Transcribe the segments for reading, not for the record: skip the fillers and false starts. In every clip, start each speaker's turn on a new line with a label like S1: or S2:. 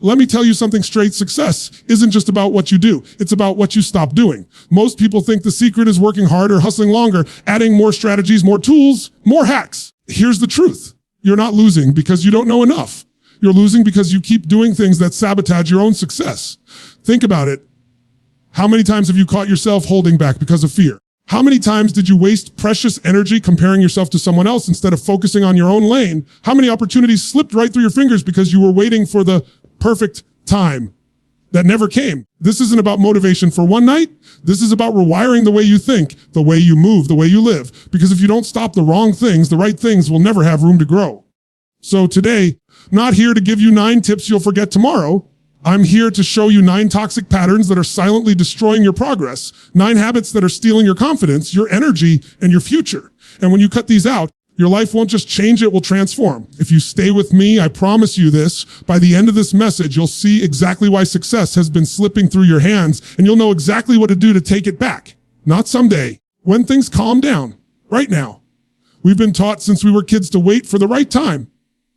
S1: Let me tell you something straight. Success isn't just about what you do. It's about what you stop doing. Most people think the secret is working harder, hustling longer, adding more strategies, more tools, more hacks. Here's the truth. You're not losing because you don't know enough. You're losing because you keep doing things that sabotage your own success. Think about it. How many times have you caught yourself holding back because of fear? How many times did you waste precious energy comparing yourself to someone else instead of focusing on your own lane? How many opportunities slipped right through your fingers because you were waiting for the perfect time that never came? This isn't about motivation for one night. This is about rewiring the way you think, the way you move, the way you live. Because if you don't stop the wrong things, the right things will never have room to grow. So today, not here to give you 9 tips you'll forget tomorrow. I'm here to show you 9 toxic patterns that are silently destroying your progress, 9 habits that are stealing your confidence, your energy, and your future. And when you cut these out, your life won't just change, it will transform. If you stay with me, I promise you this, by the end of this message, you'll see exactly why success has been slipping through your hands, and you'll know exactly what to do to take it back. Not someday, when things calm down, right now. We've been taught since we were kids to wait for the right time.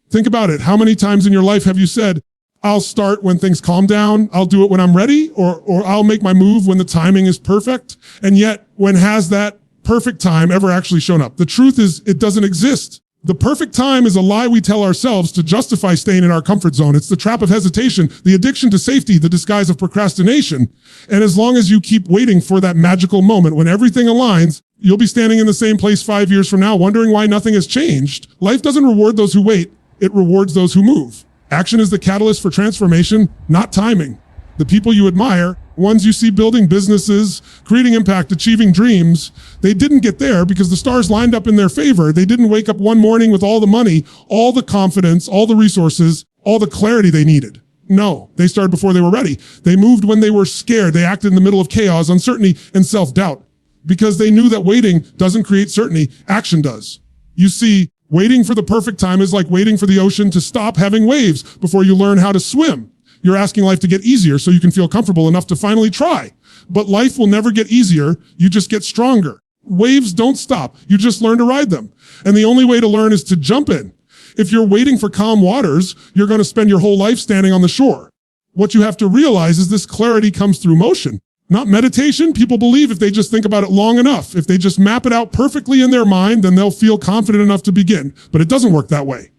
S1: Think about it. How many times in your life have you said, I'll start when things calm down, I'll do it when I'm ready, or I'll make my move when the timing is perfect? And yet, when has that perfect time ever actually shown up? The truth is, it doesn't exist. The perfect time is a lie we tell ourselves to justify staying in our comfort zone. It's the trap of hesitation, the addiction to safety, the disguise of procrastination. And as long as you keep waiting for that magical moment when everything aligns, you'll be standing in the same place 5 years from now, wondering why nothing has changed. Life doesn't reward those who wait. It rewards those who move. Action is the catalyst for transformation, not timing. The people you admire, ones you see building businesses, creating impact, achieving dreams, they didn't get there because the stars lined up in their favor. They didn't wake up one morning with all the money, all the confidence, all the resources, all the clarity they needed. No, they started before they were ready. They moved when they were scared. They acted in the middle of chaos, uncertainty, and self-doubt because they knew that waiting doesn't create certainty, action does. You see, waiting for the perfect time is like waiting for the ocean to stop having waves before you learn how to swim. You're asking life to get easier so you can feel comfortable enough to finally try. But life will never get easier. You just get stronger. Waves don't stop. You just learn to ride them. And the only way to learn is to jump in. If you're waiting for calm waters, you're going to spend your whole life standing on the shore. What you have to realize is this clarity comes through motion. Not meditation. People believe if they just think about it long enough, if they just map it out perfectly in their mind, then they'll feel confident enough to begin. But it doesn't work that way.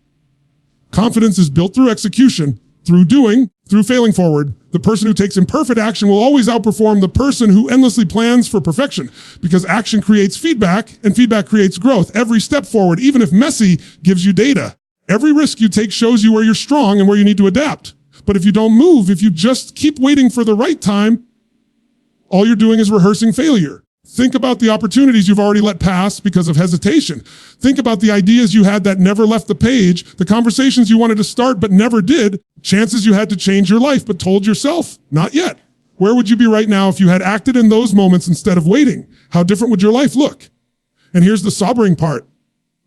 S1: Confidence is built through execution, through doing, through failing forward. The person who takes imperfect action will always outperform the person who endlessly plans for perfection, because action creates feedback and feedback creates growth. Every step forward, even if messy, gives you data. Every risk you take shows you where you're strong and where you need to adapt. But if you don't move, if you just keep waiting for the right time, all you're doing is rehearsing failure. Think about the opportunities you've already let pass because of hesitation. Think about the ideas you had that never left the page, the conversations you wanted to start but never did, chances you had to change your life but told yourself, not yet. Where would you be right now if you had acted in those moments instead of waiting? How different would your life look? And here's the sobering part.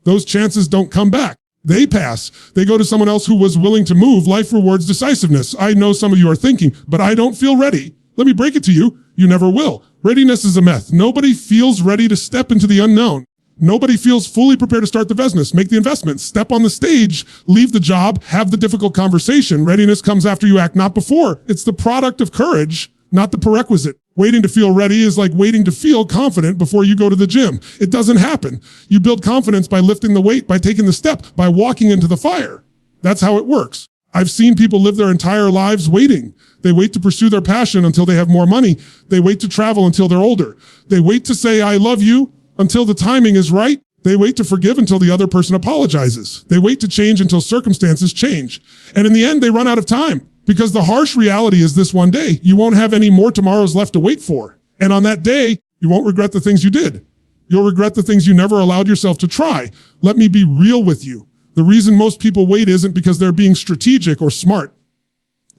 S1: Those chances don't come back. They pass. They go to someone else who was willing to move. Life rewards decisiveness. I know some of you are thinking, but I don't feel ready. Let me break it to you. You never will. Readiness is a myth. Nobody feels ready to step into the unknown. Nobody feels fully prepared to start the business, make the investment, step on the stage, leave the job, have the difficult conversation. Readiness comes after you act, not before. It's the product of courage, not the prerequisite. Waiting to feel ready is like waiting to feel confident before you go to the gym. It doesn't happen. You build confidence by lifting the weight, by taking the step, by walking into the fire. That's how it works. I've seen people live their entire lives waiting. They wait to pursue their passion until they have more money. They wait to travel until they're older. They wait to say, I love you until the timing is right. They wait to forgive until the other person apologizes. They wait to change until circumstances change. And in the end, they run out of time because the harsh reality is this one day. You won't have any more tomorrows left to wait for. And on that day, you won't regret the things you did. You'll regret the things you never allowed yourself to try. Let me be real with you. The reason most people wait isn't because they're being strategic or smart.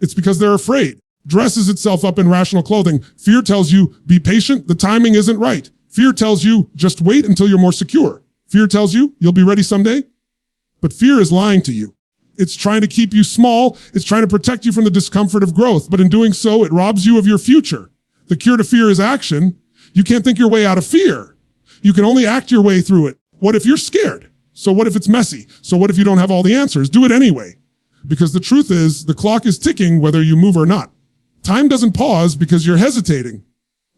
S1: It's because they're afraid. Dresses itself up in rational clothing. Fear tells you, be patient, the timing isn't right. Fear tells you, just wait until you're more secure. Fear tells you, you'll be ready someday. But fear is lying to you. It's trying to keep you small. It's trying to protect you from the discomfort of growth. But in doing so, it robs you of your future. The cure to fear is action. You can't think your way out of fear. You can only act your way through it. What if you're scared? So what if it's messy? So what if you don't have all the answers? Do it anyway. Because the truth is, the clock is ticking whether you move or not. Time doesn't pause because you're hesitating.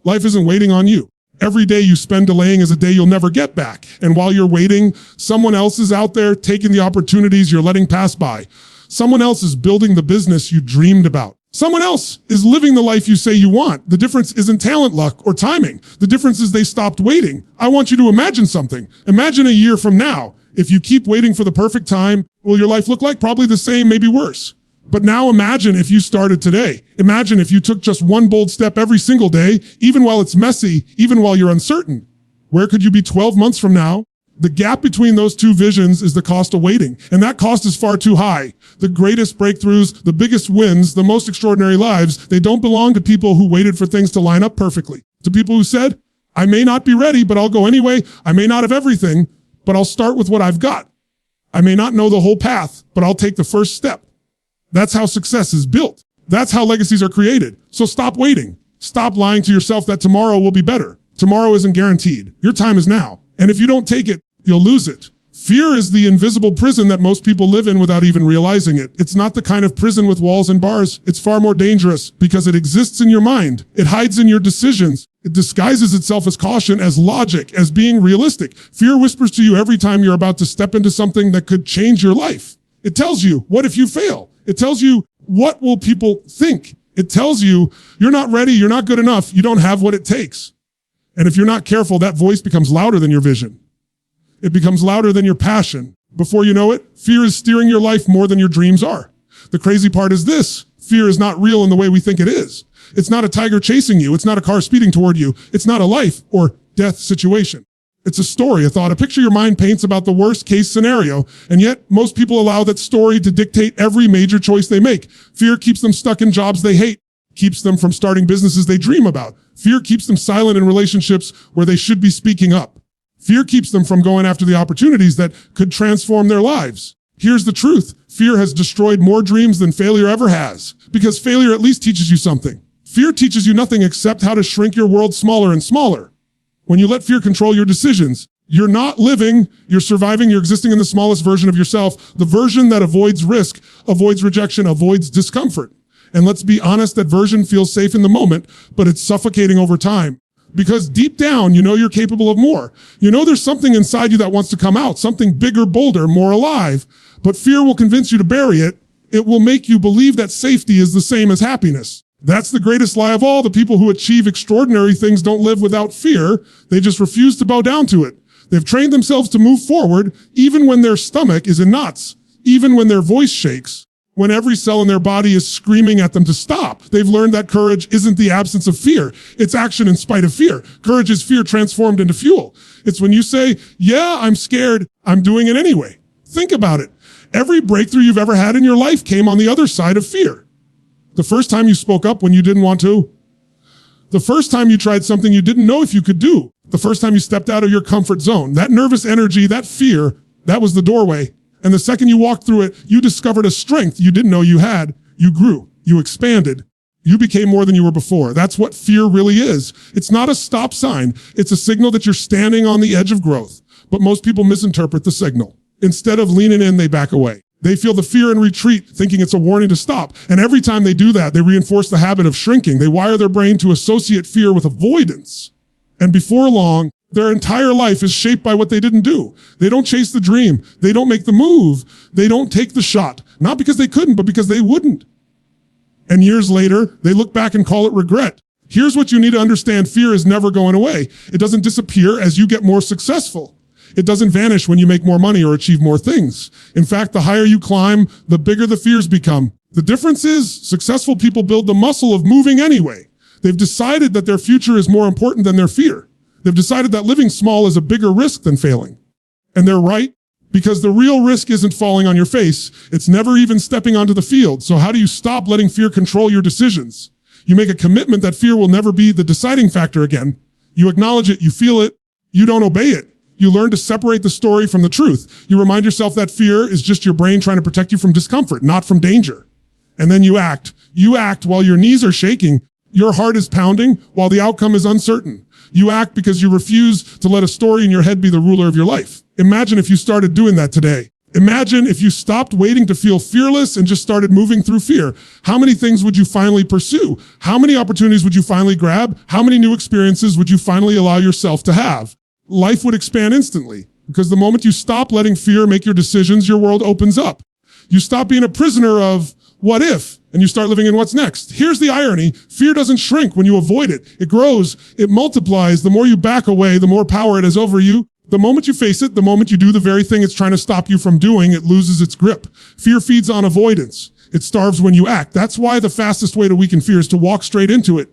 S1: Life isn't waiting on you. Every day you spend delaying is a day you'll never get back. And while you're waiting, someone else is out there taking the opportunities you're letting pass by. Someone else is building the business you dreamed about. Someone else is living the life you say you want. The difference isn't talent, luck, or timing. The difference is they stopped waiting. I want you to imagine something. Imagine a year from now. If you keep waiting for the perfect time, will your life look like? Probably the same, maybe worse. But now imagine if you started today. Imagine if you took just one bold step every single day, even while it's messy, even while you're uncertain. Where could you be 12 months from now? The gap between those two visions is the cost of waiting, and that cost is far too high. The greatest breakthroughs, the biggest wins, the most extraordinary lives, they don't belong to people who waited for things to line up perfectly. To people who said, I may not be ready, but I'll go anyway. I may not have everything, but I'll start with what I've got. I may not know the whole path, but I'll take the first step. That's how success is built. That's how legacies are created. So stop waiting. Stop lying to yourself that tomorrow will be better. Tomorrow isn't guaranteed. Your time is now. And if you don't take it, you'll lose it. Fear is the invisible prison that most people live in without even realizing it. It's not the kind of prison with walls and bars. It's far more dangerous because it exists in your mind. It hides in your decisions. It disguises itself as caution, as logic, as being realistic. Fear whispers to you every time you're about to step into something that could change your life. It tells you, what if you fail? It tells you, what will people think? It tells you, you're not ready, you're not good enough, you don't have what it takes. And if you're not careful, that voice becomes louder than your vision. It becomes louder than your passion. Before you know it, fear is steering your life more than your dreams are. The crazy part is this: fear is not real in the way we think it is. It's not a tiger chasing you. It's not a car speeding toward you. It's not a life or death situation. It's a story, a thought, a picture your mind paints about the worst case scenario. And yet most people allow that story to dictate every major choice they make. Fear keeps them stuck in jobs they hate, keeps them from starting businesses they dream about. Fear keeps them silent in relationships where they should be speaking up. Fear keeps them from going after the opportunities that could transform their lives. Here's the truth. Fear has destroyed more dreams than failure ever has, because failure at least teaches you something. Fear teaches you nothing except how to shrink your world smaller and smaller. When you let fear control your decisions, you're not living, you're surviving, you're existing in the smallest version of yourself, the version that avoids risk, avoids rejection, avoids discomfort. And let's be honest, that version feels safe in the moment, but it's suffocating over time. Because deep down, you know you're capable of more. You know there's something inside you that wants to come out, something bigger, bolder, more alive. But fear will convince you to bury it. It will make you believe that safety is the same as happiness. That's the greatest lie of all. The people who achieve extraordinary things don't live without fear. They just refuse to bow down to it. They've trained themselves to move forward, even when their stomach is in knots, even when their voice shakes, when every cell in their body is screaming at them to stop. They've learned that courage isn't the absence of fear. It's action in spite of fear. Courage is fear transformed into fuel. It's when you say, yeah, I'm scared, I'm doing it anyway. Think about it. Every breakthrough you've ever had in your life came on the other side of fear. The first time you spoke up when you didn't want to. The first time you tried something you didn't know if you could do. The first time you stepped out of your comfort zone. That nervous energy, that fear, that was the doorway. And the second you walked through it, you discovered a strength you didn't know you had. You grew. You expanded. You became more than you were before. That's what fear really is. It's not a stop sign. It's a signal that you're standing on the edge of growth. But most people misinterpret the signal. Instead of leaning in, they back away. They feel the fear and retreat, thinking it's a warning to stop. And every time they do that, they reinforce the habit of shrinking. They wire their brain to associate fear with avoidance. And before long, their entire life is shaped by what they didn't do. They don't chase the dream. They don't make the move. They don't take the shot. Not because they couldn't, but because they wouldn't. And years later, they look back and call it regret. Here's what you need to understand. Fear is never going away. It doesn't disappear as you get more successful. It doesn't vanish when you make more money or achieve more things. In fact, the higher you climb, the bigger the fears become. The difference is, successful people build the muscle of moving anyway. They've decided that their future is more important than their fear. They've decided that living small is a bigger risk than failing. And they're right, because the real risk isn't falling on your face. It's never even stepping onto the field. So how do you stop letting fear control your decisions? You make a commitment that fear will never be the deciding factor again. You acknowledge it, you feel it, you don't obey it. You learn to separate the story from the truth. You remind yourself that fear is just your brain trying to protect you from discomfort, not from danger. And then you act. You act while your knees are shaking. Your heart is pounding while the outcome is uncertain. You act because you refuse to let a story in your head be the ruler of your life. Imagine if you started doing that today. Imagine if you stopped waiting to feel fearless and just started moving through fear. How many things would you finally pursue? How many opportunities would you finally grab? How many new experiences would you finally allow yourself to have? Life would expand instantly, because the moment you stop letting fear make your decisions, your world opens up. You stop being a prisoner of what if, and you start living in what's next. Here's the irony. Fear doesn't shrink when you avoid it. It grows, it multiplies. The more you back away, the more power it has over you. The moment you face it, the moment you do the very thing it's trying to stop you from doing, it loses its grip. Fear feeds on avoidance. It starves when you act. That's why the fastest way to weaken fear is to walk straight into it.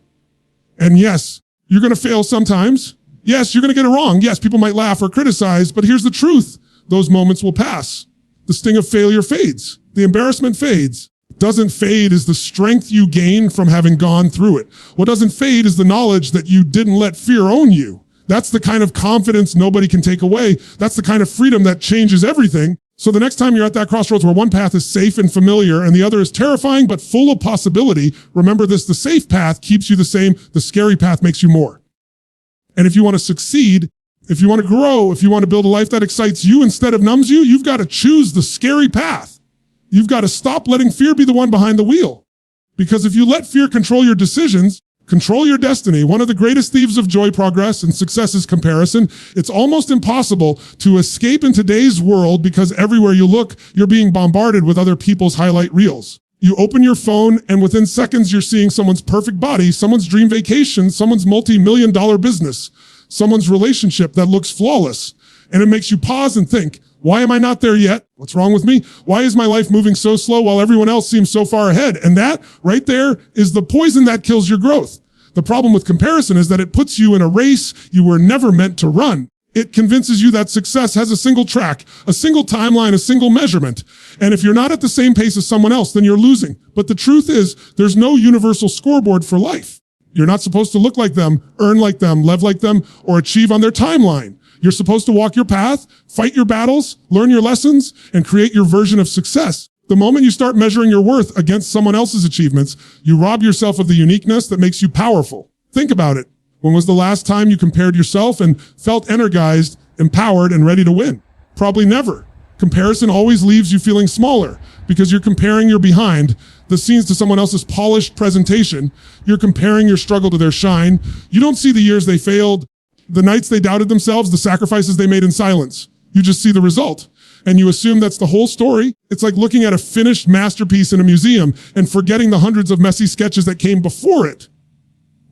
S1: And yes, you're going to fail sometimes. Yes, you're going to get it wrong. Yes, people might laugh or criticize, but here's the truth. Those moments will pass. The sting of failure fades. The embarrassment fades. What doesn't fade is the strength you gain from having gone through it. What doesn't fade is the knowledge that you didn't let fear own you. That's the kind of confidence nobody can take away. That's the kind of freedom that changes everything. So the next time you're at that crossroads where one path is safe and familiar and the other is terrifying but full of possibility, remember this: the safe path keeps you the same. The scary path makes you more. And if you want to succeed, if you want to grow, if you want to build a life that excites you instead of numbs you, you've got to choose the scary path. You've got to stop letting fear be the one behind the wheel. Because if you let fear control your decisions, control your destiny, one of the greatest thieves of joy, progress, and success is comparison. It's almost impossible to escape in today's world because everywhere you look, you're being bombarded with other people's highlight reels. You open your phone and within seconds you're seeing someone's perfect body, someone's dream vacation, someone's multi-million-dollar business, someone's relationship that looks flawless. And it makes you pause and think, why am I not there yet? What's wrong with me? Why is my life moving so slow while everyone else seems so far ahead? And that right there is the poison that kills your growth. The problem with comparison is that it puts you in a race you were never meant to run. It convinces you that success has a single track, a single timeline, a single measurement. And if you're not at the same pace as someone else, then you're losing. But the truth is, there's no universal scoreboard for life. You're not supposed to look like them, earn like them, live like them, or achieve on their timeline. You're supposed to walk your path, fight your battles, learn your lessons, and create your version of success. The moment you start measuring your worth against someone else's achievements, you rob yourself of the uniqueness that makes you powerful. Think about it. When was the last time you compared yourself and felt energized, empowered, and ready to win? Probably never. Comparison always leaves you feeling smaller because you're comparing your behind the scenes to someone else's polished presentation. You're comparing your struggle to their shine. You don't see the years they failed, the nights they doubted themselves, the sacrifices they made in silence. You just see the result. And you assume that's the whole story. It's like looking at a finished masterpiece in a museum and forgetting the hundreds of messy sketches that came before it.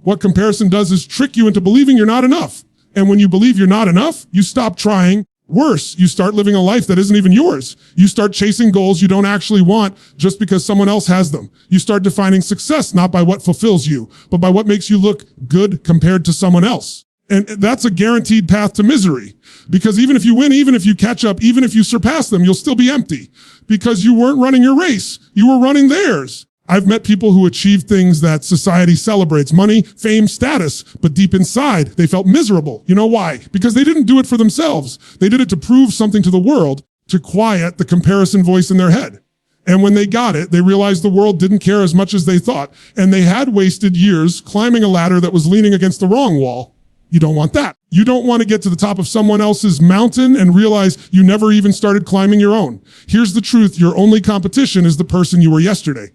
S1: What comparison does is trick you into believing you're not enough. And when you believe you're not enough, you stop trying. Worse, you start living a life that isn't even yours. You start chasing goals you don't actually want just because someone else has them. You start defining success not by what fulfills you, but by what makes you look good compared to someone else. And that's a guaranteed path to misery. Because even if you win, even if you catch up, even if you surpass them, you'll still be empty. Because you weren't running your race. You were running theirs. I've met people who achieved things that society celebrates: money, fame, status. But deep inside, they felt miserable. You know why? Because they didn't do it for themselves. They did it to prove something to the world, to quiet the comparison voice in their head. And when they got it, they realized the world didn't care as much as they thought. And they had wasted years climbing a ladder that was leaning against the wrong wall. You don't want that. You don't want to get to the top of someone else's mountain and realize you never even started climbing your own. Here's the truth. Your only competition is the person you were yesterday.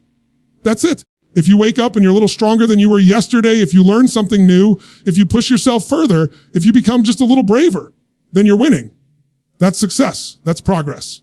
S1: That's it. If you wake up and you're a little stronger than you were yesterday, if you learn something new, if you push yourself further, if you become just a little braver, then you're winning. That's success. That's progress.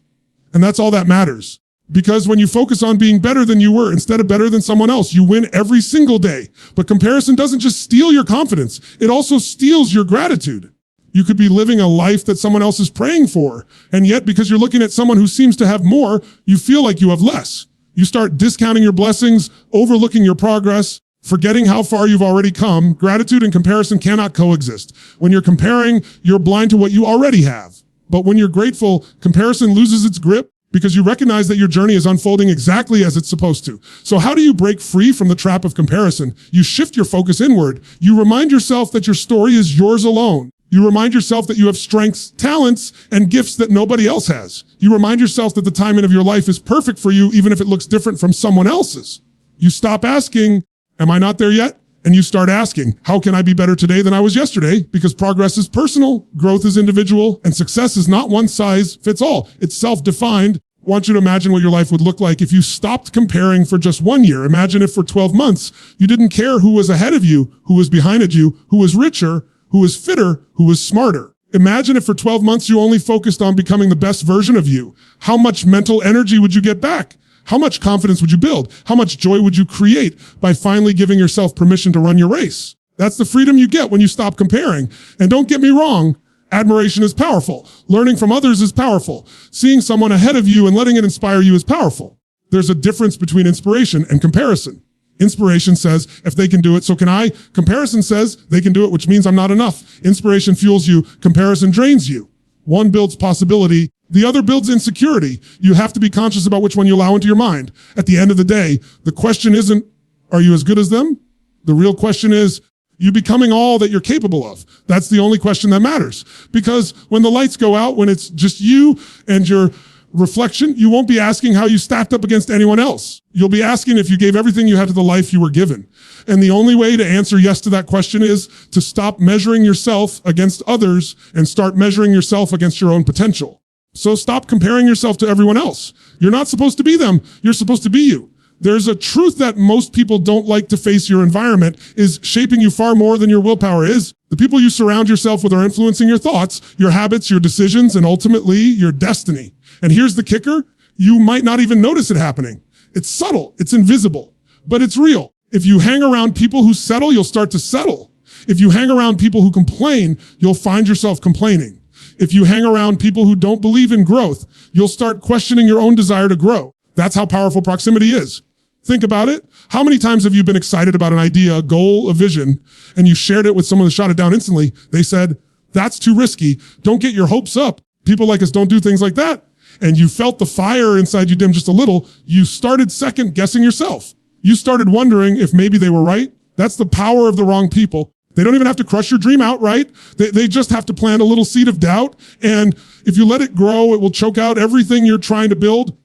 S1: And that's all that matters. Because when you focus on being better than you were instead of better than someone else, you win every single day. But comparison doesn't just steal your confidence. It also steals your gratitude. You could be living a life that someone else is praying for. And yet, because you're looking at someone who seems to have more, you feel like you have less. You start discounting your blessings, overlooking your progress, forgetting how far you've already come. Gratitude and comparison cannot coexist. When you're comparing, you're blind to what you already have. But when you're grateful, comparison loses its grip because you recognize that your journey is unfolding exactly as it's supposed to. So how do you break free from the trap of comparison? You shift your focus inward. You remind yourself that your story is yours alone. You remind yourself that you have strengths, talents, and gifts that nobody else has. You remind yourself that the timing of your life is perfect for you, even if it looks different from someone else's. You stop asking, am I not there yet? And you start asking, how can I be better today than I was yesterday? Because progress is personal, growth is individual, and success is not one size fits all. It's self-defined. I want you to imagine what your life would look like if you stopped comparing for just 1 year. Imagine if for 12 months, you didn't care who was ahead of you, who was behind you, who was richer, who was fitter, who was smarter. Imagine if for 12 months you only focused on becoming the best version of you. How much mental energy would you get back? How much confidence would you build? How much joy would you create by finally giving yourself permission to run your race? That's the freedom you get when you stop comparing. And don't get me wrong, admiration is powerful. Learning from others is powerful. Seeing someone ahead of you and letting it inspire you is powerful. There's a difference between inspiration and comparison. Inspiration says, if they can do it, so can I. Comparison says, they can do it, which means I'm not enough. Inspiration fuels you. Comparison drains you. One builds possibility. The other builds insecurity. You have to be conscious about which one you allow into your mind. At the end of the day, the question isn't, are you as good as them? The real question is, you becoming all that you're capable of? That's the only question that matters. Because when the lights go out, when it's just you and your reflection, you won't be asking how you stacked up against anyone else. You'll be asking if you gave everything you had to the life you were given. And the only way to answer yes to that question is to stop measuring yourself against others and start measuring yourself against your own potential. So stop comparing yourself to everyone else. You're not supposed to be them. You're supposed to be you. There's a truth that most people don't like to face. Your environment is shaping you far more than your willpower is. The people you surround yourself with are influencing your thoughts, your habits, your decisions, and ultimately your destiny. And here's the kicker. You might not even notice it happening. It's subtle. It's invisible, but it's real. If you hang around people who settle, you'll start to settle. If you hang around people who complain, you'll find yourself complaining. If you hang around people who don't believe in growth, you'll start questioning your own desire to grow. That's how powerful proximity is. Think about it. How many times have you been excited about an idea, a goal, a vision, and you shared it with someone who shot it down instantly? They said, that's too risky. Don't get your hopes up. People like us don't do things like that. And you felt the fire inside you dim just a little. You started second guessing yourself. You started wondering if maybe they were right. That's the power of the wrong people. They don't even have to crush your dream outright. They just have to plant a little seed of doubt. And if you let it grow, it will choke out everything you're trying to build.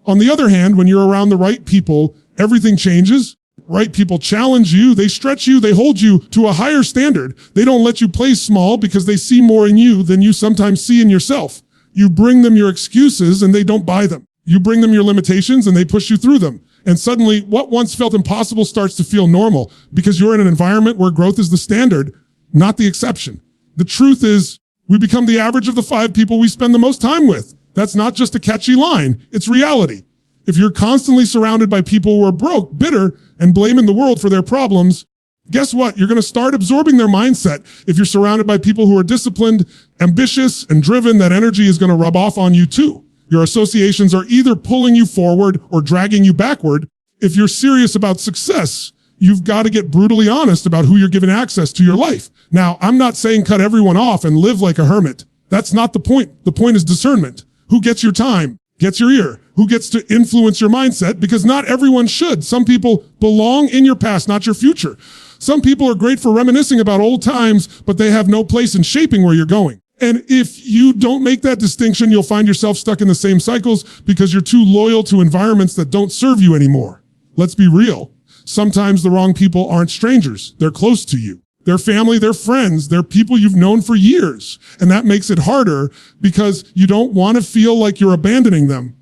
S1: On the other hand, when you're around the right people, everything changes. Right people challenge you. They stretch you. They hold you to a higher standard. They don't let you play small because they see more in you than you sometimes see in yourself. You bring them your excuses and they don't buy them. You bring them your limitations and they push you through them. And suddenly what once felt impossible starts to feel normal because you're in an environment where growth is the standard, not the exception. The truth is we become the average of the 5 people we spend the most time with. That's not just a catchy line. It's reality. If you're constantly surrounded by people who are broke, bitter, and blaming the world for their problems, guess what? You're going to start absorbing their mindset. If you're surrounded by people who are disciplined, ambitious, and driven, that energy is going to rub off on you too. Your associations are either pulling you forward or dragging you backward. If you're serious about success, you've got to get brutally honest about who you're giving access to your life. Now, I'm not saying cut everyone off and live like a hermit. That's not the point. The point is discernment. Who gets your time, gets your ear? Who gets to influence your mindset? Because not everyone should. Some people belong in your past, not your future. Some people are great for reminiscing about old times, but they have no place in shaping where you're going. And if you don't make that distinction, you'll find yourself stuck in the same cycles because you're too loyal to environments that don't serve you anymore. Let's be real. Sometimes the wrong people aren't strangers. They're close to you. They're family, they're friends, they're people you've known for years. And that makes it harder because you don't want to feel like you're abandoning them.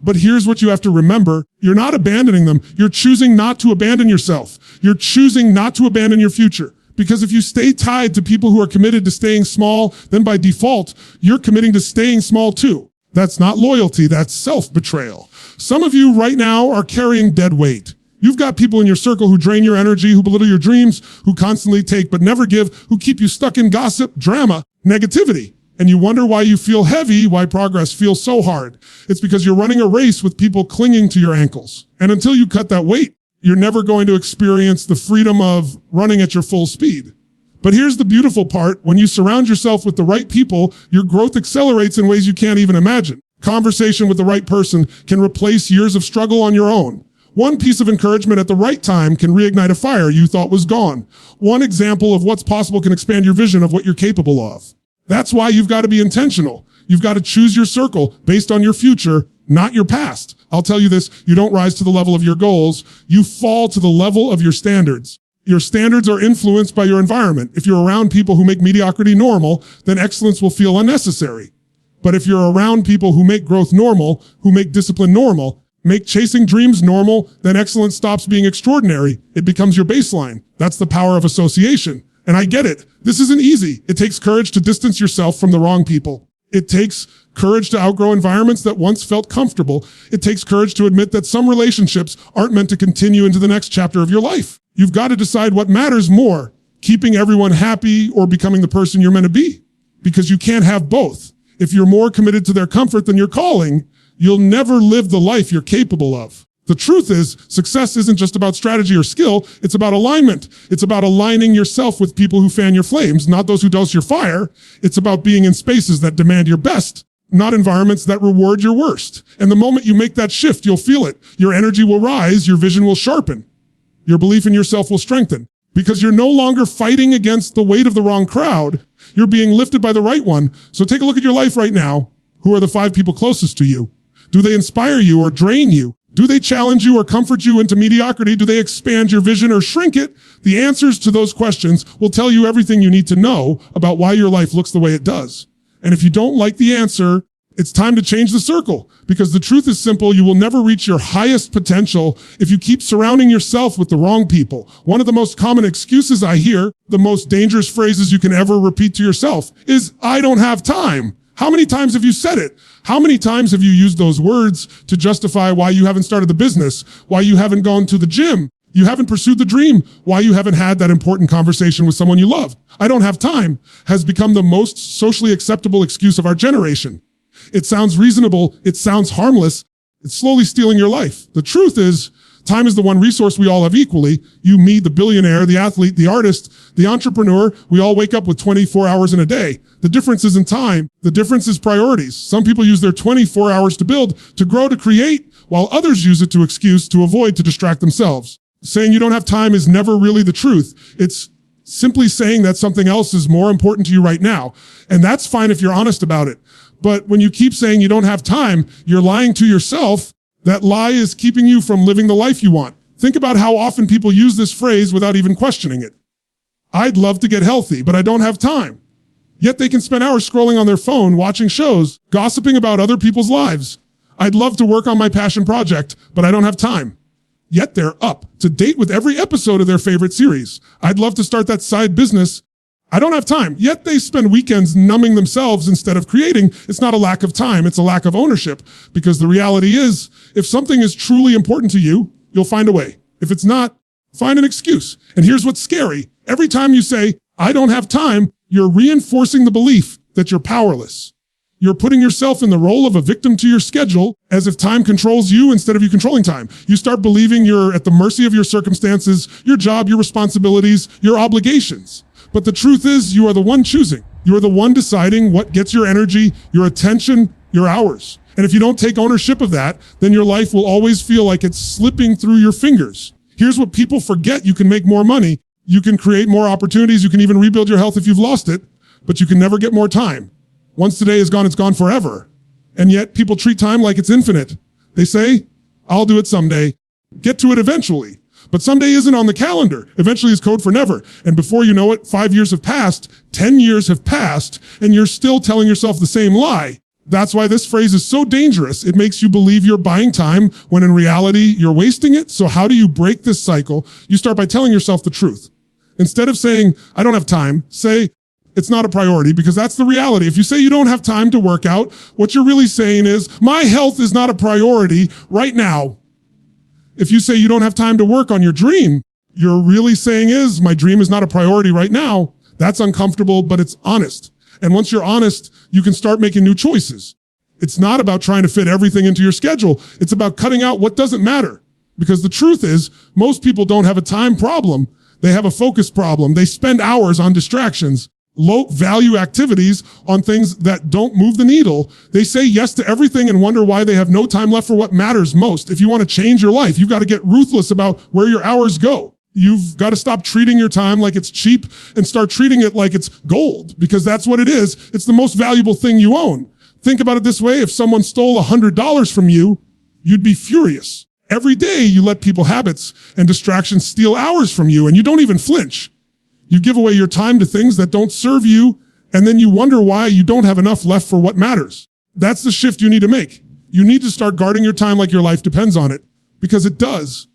S1: But here's what you have to remember. You're not abandoning them. You're choosing not to abandon yourself. You're choosing not to abandon your future. Because if you stay tied to people who are committed to staying small, then by default, you're committing to staying small too. That's not loyalty, that's self-betrayal. Some of you right now are carrying dead weight. You've got people in your circle who drain your energy, who belittle your dreams, who constantly take but never give, who keep you stuck in gossip, drama, negativity. And you wonder why you feel heavy, why progress feels so hard. It's because you're running a race with people clinging to your ankles. And until you cut that weight, you're never going to experience the freedom of running at your full speed. But here's the beautiful part. When you surround yourself with the right people, your growth accelerates in ways you can't even imagine. Conversation with the right person can replace years of struggle on your own. One piece of encouragement at the right time can reignite a fire you thought was gone. One example of what's possible can expand your vision of what you're capable of. That's why you've got to be intentional. You've got to choose your circle based on your future, not your past. I'll tell you this, you don't rise to the level of your goals. You fall to the level of your standards. Your standards are influenced by your environment. If you're around people who make mediocrity normal, then excellence will feel unnecessary. But if you're around people who make growth normal, who make discipline normal, make chasing dreams normal, then excellence stops being extraordinary. It becomes your baseline. That's the power of association. And I get it. This isn't easy. It takes courage to distance yourself from the wrong people. It takes courage to outgrow environments that once felt comfortable. It takes courage to admit that some relationships aren't meant to continue into the next chapter of your life. You've got to decide what matters more, keeping everyone happy or becoming the person you're meant to be, because you can't have both. If you're more committed to their comfort than your calling, you'll never live the life you're capable of. The truth is, success isn't just about strategy or skill. It's about alignment. It's about aligning yourself with people who fan your flames, not those who douse your fire. It's about being in spaces that demand your best, not environments that reward your worst. And the moment you make that shift, you'll feel it. Your energy will rise. Your vision will sharpen. Your belief in yourself will strengthen, because you're no longer fighting against the weight of the wrong crowd. You're being lifted by the right one. So take a look at your life right now. Who are the 5 people closest to you? Do they inspire you or drain you? Do they challenge you or comfort you into mediocrity? Do they expand your vision or shrink it? The answers to those questions will tell you everything you need to know about why your life looks the way it does. And if you don't like the answer, it's time to change the circle, because the truth is simple. You will never reach your highest potential if you keep surrounding yourself with the wrong people. One of the most common excuses I hear, the most dangerous phrases you can ever repeat to yourself, is, I don't have time. How many times have you said it? How many times have you used those words to justify why you haven't started the business, why you haven't gone to the gym, you haven't pursued the dream, why you haven't had that important conversation with someone you love? I don't have time has become the most socially acceptable excuse of our generation. It sounds reasonable. It sounds harmless. It's slowly stealing your life. The truth is, time is the one resource we all have equally. You, me, the billionaire, the athlete, the artist, the entrepreneur, we all wake up with 24 hours in a day. The difference isn't time. The difference is priorities. Some people use their 24 hours to build, to grow, to create, while others use it to excuse, to avoid, to distract themselves. Saying you don't have time is never really the truth. It's simply saying that something else is more important to you right now. And that's fine if you're honest about it. But when you keep saying you don't have time, you're lying to yourself. That lie is keeping you from living the life you want. Think about how often people use this phrase without even questioning it. I'd love to get healthy, but I don't have time. Yet they can spend hours scrolling on their phone, watching shows, gossiping about other people's lives. I'd love to work on my passion project, but I don't have time. Yet they're up to date with every episode of their favorite series. I'd love to start that side business. I don't have time. Yet they spend weekends numbing themselves instead of creating. It's not a lack of time. It's a lack of ownership, because the reality is, if something is truly important to you, you'll find a way. If it's not, find an excuse. And here's what's scary. Every time you say, I don't have time, you're reinforcing the belief that you're powerless. You're putting yourself in the role of a victim to your schedule, as if time controls you instead of you controlling time. You start believing you're at the mercy of your circumstances, your job, your responsibilities, your obligations. But the truth is, you are the one choosing. You are the one deciding what gets your energy, your attention, your hours. And if you don't take ownership of that, then your life will always feel like it's slipping through your fingers. Here's what people forget. You can make more money. You can create more opportunities. You can even rebuild your health if you've lost it, but you can never get more time. Once today is gone, it's gone forever. And yet people treat time like it's infinite. They say, I'll do it someday. Get to it eventually. But someday isn't on the calendar. Eventually is code for never. And before you know it, 5 years have passed, 10 years have passed, and you're still telling yourself the same lie. That's why this phrase is so dangerous. It makes you believe you're buying time when in reality, you're wasting it. So how do you break this cycle? You start by telling yourself the truth. Instead of saying, I don't have time, say, it's not a priority, because that's the reality. If you say you don't have time to work out, what you're really saying is, my health is not a priority right now. If you say you don't have time to work on your dream, you're really saying is, my dream is not a priority right now. That's uncomfortable, but it's honest. And once you're honest, you can start making new choices. It's not about trying to fit everything into your schedule. It's about cutting out what doesn't matter. Because the truth is, most people don't have a time problem. They have a focus problem. They spend hours on distractions, low value activities, on things that don't move the needle. They say yes to everything and wonder why they have no time left for what matters most. If you want to change your life, you've got to get ruthless about where your hours go. You've got to stop treating your time like it's cheap and start treating it like it's gold, because that's what it is. It's the most valuable thing you own. Think about it this way. If someone stole $100 from you, you'd be furious. Every day you let people, habits, and distractions steal hours from you, and you don't even flinch. You give away your time to things that don't serve you, and then you wonder why you don't have enough left for what matters. That's the shift you need to make. You need to start guarding your time like your life depends on it, because it does.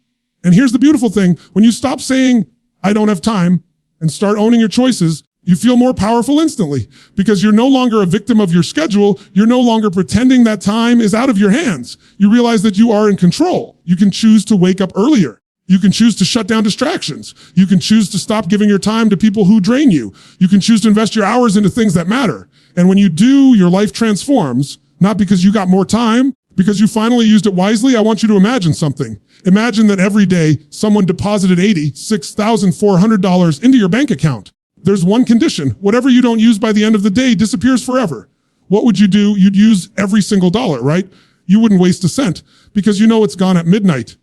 S1: And here's the beautiful thing. When you stop saying, I don't have time, and start owning your choices, you feel more powerful instantly, because you're no longer a victim of your schedule. You're no longer pretending that time is out of your hands. You realize that you are in control. You can choose to wake up earlier. You can choose to shut down distractions. You can choose to stop giving your time to people who drain you. You can choose to invest your hours into things that matter. And when you do, your life transforms, not because you got more time, because you finally used it wisely. I want you to imagine something. Imagine that every day someone deposited $86,400 into your bank account. There's one condition. Whatever you don't use by the end of the day disappears forever. What would you do? You'd use every single dollar, right? You wouldn't waste a cent because you know it's gone at midnight.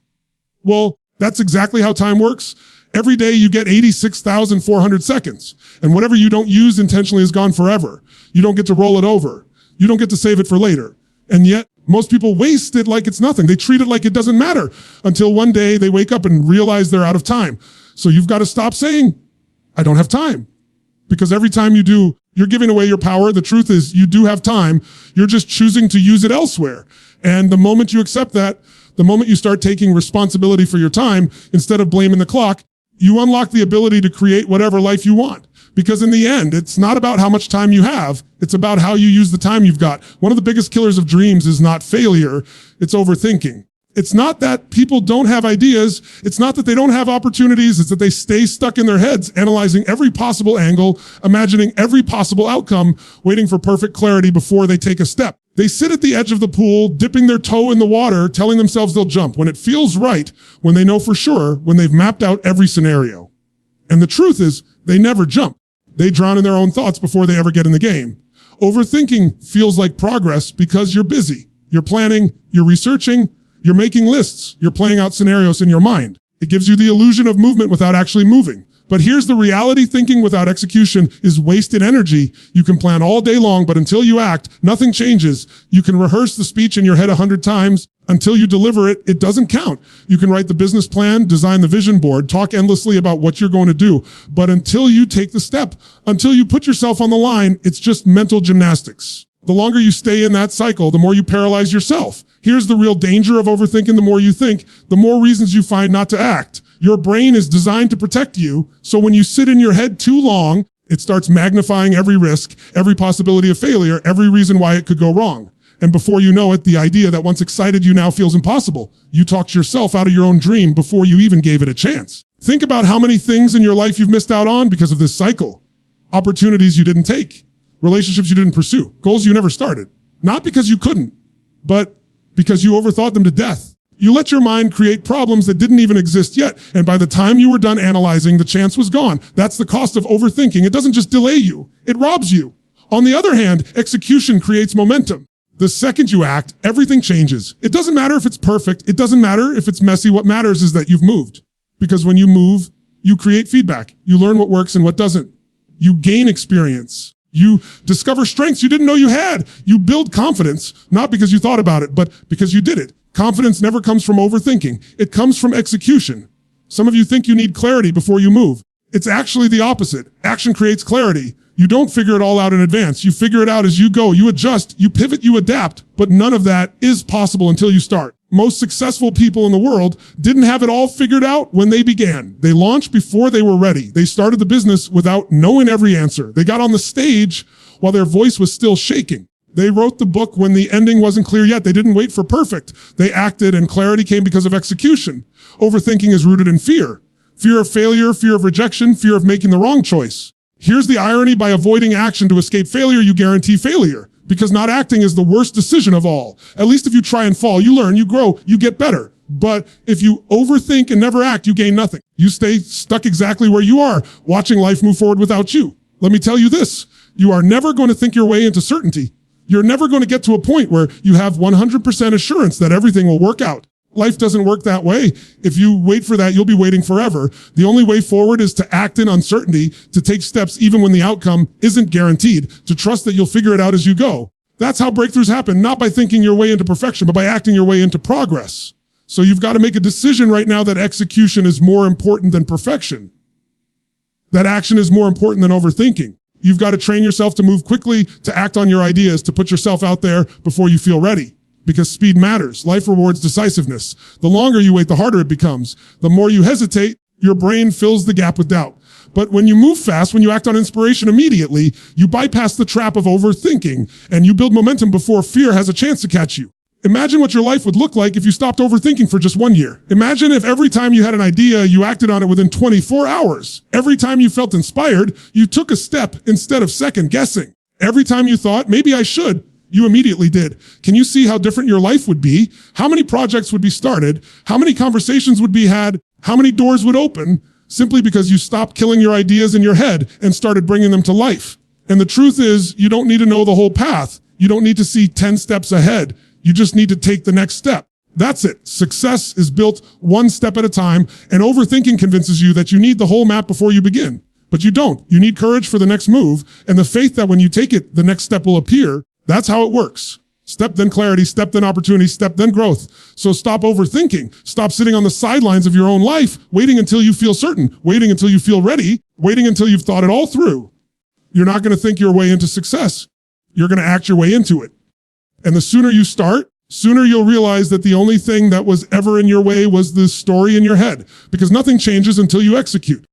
S1: Well, that's exactly how time works. Every day you get 86,400 seconds, and whatever you don't use intentionally is gone forever. You don't get to roll it over. You don't get to save it for later. And yet most people waste it like it's nothing. They treat it like it doesn't matter until one day they wake up and realize they're out of time. So you've got to stop saying, I don't have time. Because every time you do, you're giving away your power. The truth is you do have time. You're just choosing to use it elsewhere. And the moment you accept that, the moment you start taking responsibility for your time, instead of blaming the clock, you unlock the ability to create whatever life you want. Because in the end, it's not about how much time you have. It's about how you use the time you've got. One of the biggest killers of dreams is not failure. It's overthinking. It's not that people don't have ideas. It's not that they don't have opportunities. It's that they stay stuck in their heads, analyzing every possible angle, imagining every possible outcome, waiting for perfect clarity before they take a step. They sit at the edge of the pool, dipping their toe in the water, telling themselves they'll jump when it feels right, when they know for sure, when they've mapped out every scenario. And the truth is, they never jump. They drown in their own thoughts before they ever get in the game. Overthinking feels like progress because you're busy. You're planning, you're researching, you're making lists, you're playing out scenarios in your mind. It gives you the illusion of movement without actually moving. But here's the reality: thinking without execution is wasted energy. You can plan all day long, but until you act, nothing changes. You can rehearse the speech in your head 100 times. Until you deliver it, it doesn't count. You can write the business plan, design the vision board, talk endlessly about what you're going to do. But until you take the step, until you put yourself on the line, it's just mental gymnastics. The longer you stay in that cycle, the more you paralyze yourself. Here's the real danger of overthinking. The more you think, the more reasons you find not to act. Your brain is designed to protect you. So when you sit in your head too long, it starts magnifying every risk, every possibility of failure, every reason why it could go wrong. And before you know it, the idea that once excited you now feels impossible. You talked yourself out of your own dream before you even gave it a chance. Think about how many things in your life you've missed out on because of this cycle. Opportunities you didn't take, relationships you didn't pursue, goals you never started. Not because you couldn't, but because you overthought them to death. You let your mind create problems that didn't even exist yet. And by the time you were done analyzing, the chance was gone. That's the cost of overthinking. It doesn't just delay you, it robs you. On the other hand, execution creates momentum. The second you act, everything changes. It doesn't matter if it's perfect. It doesn't matter if it's messy. What matters is that you've moved. Because when you move, you create feedback. You learn what works and what doesn't. You gain experience. You discover strengths you didn't know you had. You build confidence, not because you thought about it, but because you did it. Confidence never comes from overthinking. It comes from execution. Some of you think you need clarity before you move. It's actually the opposite. Action creates clarity. You don't figure it all out in advance. You figure it out as you go. You adjust, you pivot, you adapt. But none of that is possible until you start. Most successful people in the world didn't have it all figured out when they began. They launched before they were ready. They started the business without knowing every answer. They got on the stage while their voice was still shaking. They wrote the book when the ending wasn't clear yet. They didn't wait for perfect. They acted, and clarity came because of execution. Overthinking is rooted in fear. Fear of failure, fear of rejection, fear of making the wrong choice. Here's the irony: by avoiding action to escape failure, you guarantee failure. Because not acting is the worst decision of all. At least if you try and fall, you learn, you grow, you get better. But if you overthink and never act, you gain nothing. You stay stuck exactly where you are, watching life move forward without you. Let me tell you this: you are never going to think your way into certainty. You're never going to get to a point where you have 100% assurance that everything will work out. Life doesn't work that way. If you wait for that, you'll be waiting forever. The only way forward is to act in uncertainty, to take steps even when the outcome isn't guaranteed, to trust that you'll figure it out as you go. That's how breakthroughs happen, not by thinking your way into perfection, but by acting your way into progress. So you've got to make a decision right now that execution is more important than perfection. That action is more important than overthinking. You've got to train yourself to move quickly, to act on your ideas, to put yourself out there before you feel ready. Because speed matters. Life rewards decisiveness. The longer you wait, the harder it becomes. The more you hesitate, your brain fills the gap with doubt. But when you move fast, when you act on inspiration immediately, you bypass the trap of overthinking and you build momentum before fear has a chance to catch you. Imagine what your life would look like if you stopped overthinking for just 1 year. Imagine if every time you had an idea, you acted on it within 24 hours. Every time you felt inspired, you took a step instead of second guessing. Every time you thought, maybe I should, you immediately did. Can you see how different your life would be? How many projects would be started? How many conversations would be had? How many doors would open? Simply because you stopped killing your ideas in your head and started bringing them to life. And the truth is, you don't need to know the whole path. You don't need to see 10 steps ahead. You just need to take the next step. That's it. Success is built one step at a time, and overthinking convinces you that you need the whole map before you begin. But you don't. You need courage for the next move, and the faith that when you take it, the next step will appear. That's how it works. Step, then clarity, step, then opportunity, step, then growth. So stop overthinking. Stop sitting on the sidelines of your own life, waiting until you feel certain, waiting until you feel ready, waiting until you've thought it all through. You're not going to think your way into success. You're going to act your way into it. And the sooner you start, sooner you'll realize that the only thing that was ever in your way was the story in your head, because nothing changes until you execute.